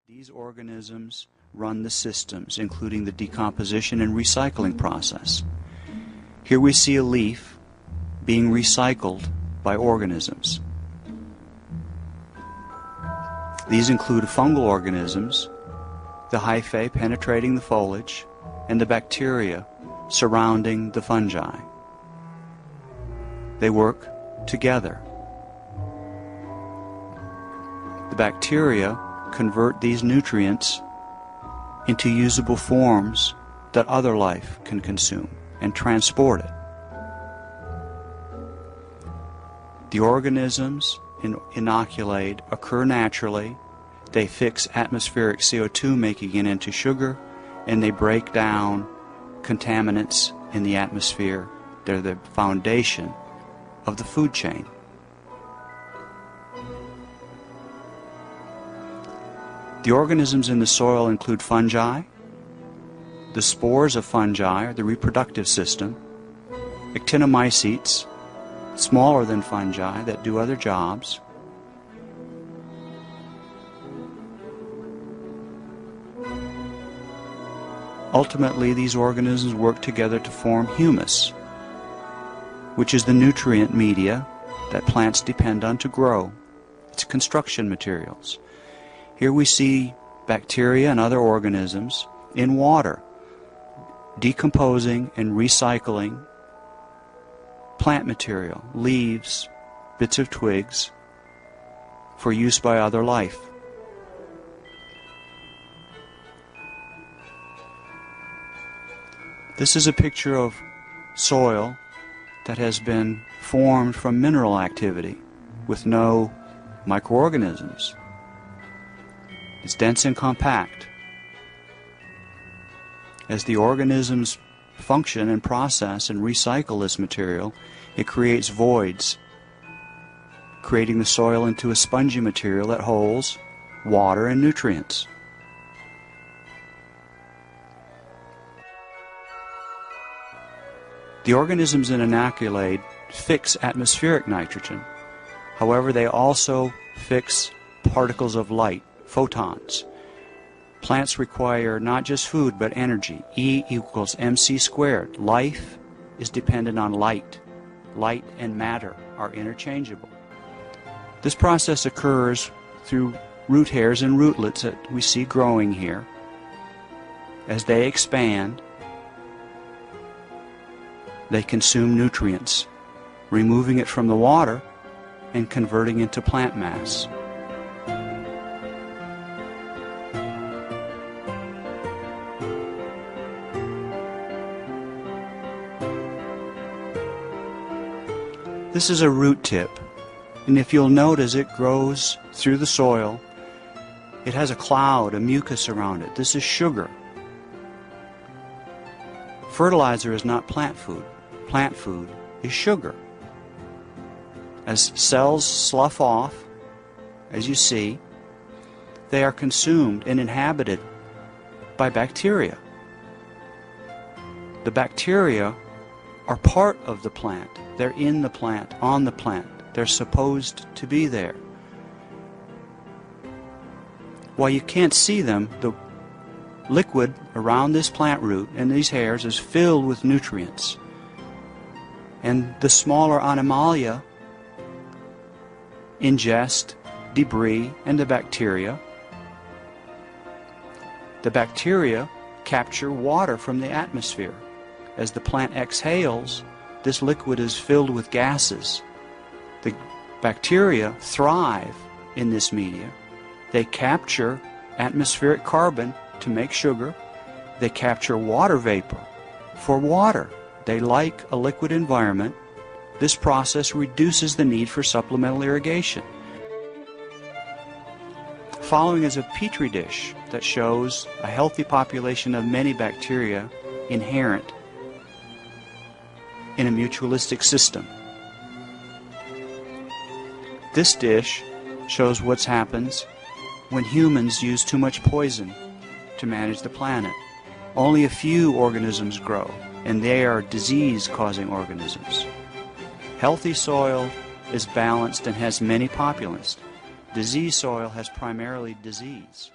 These organisms run the systems, including the decomposition and recycling process. Here we see a leaf being recycled by organisms. These include fungal organisms, the hyphae penetrating the foliage, and the bacteria surrounding the fungi. They work together. The bacteria convert these nutrients into usable forms that other life can consume and transport it. The organisms inoculate occur naturally. They fix atmospheric CO2, making it into sugar, and they break down contaminants in the atmosphere. They're the foundation of the food chain. The organisms in the soil include fungi. The spores of fungi are the reproductive system. Actinomycetes, smaller than fungi, that do other jobs. Ultimately, these organisms work together to form humus, which is the nutrient media that plants depend on to grow. It's construction materials. Here we see bacteria and other organisms in water, decomposing and recycling plant material, leaves, bits of twigs, for use by other life. This is a picture of soil that has been formed from mineral activity with no microorganisms. It's dense and compact. As the organisms function and process and recycle this material, it creates voids, creating the soil into a spongy material that holds water and nutrients. The organisms in inoculate fix atmospheric nitrogen. However, they also fix particles of light, photons. Plants require not just food, but energy. E equals mc squared. Life is dependent on light. Light and matter are interchangeable. This process occurs through root hairs and rootlets that we see growing here. As they expand, they consume nutrients, removing it from the water and converting into plant mass. This is a root tip, and if you'll note, as it grows through the soil, it has a cloud, a mucus around it. This is sugar. Fertilizer is not plant food. Plant food is sugar. As cells slough off, as you see, they are consumed and inhabited by bacteria. The bacteria are part of the plant. They're in the plant, on the plant. They're supposed to be there. While you can't see them, the liquid around this plant root and these hairs is filled with nutrients. And the smaller animalia ingest debris and the bacteria. The bacteria capture water from the atmosphere. As the plant exhales, this liquid is filled with gases. The bacteria thrive in this media. They capture atmospheric carbon to make sugar. They capture water vapor for water. They like a liquid environment. This process reduces the need for supplemental irrigation. Following is a petri dish that shows a healthy population of many bacteria inherent in a mutualistic system. This dish shows what happens when humans use too much poison to manage the planet. Only a few organisms grow, and they are disease-causing organisms. Healthy soil is balanced and has many populations. Disease soil has primarily disease.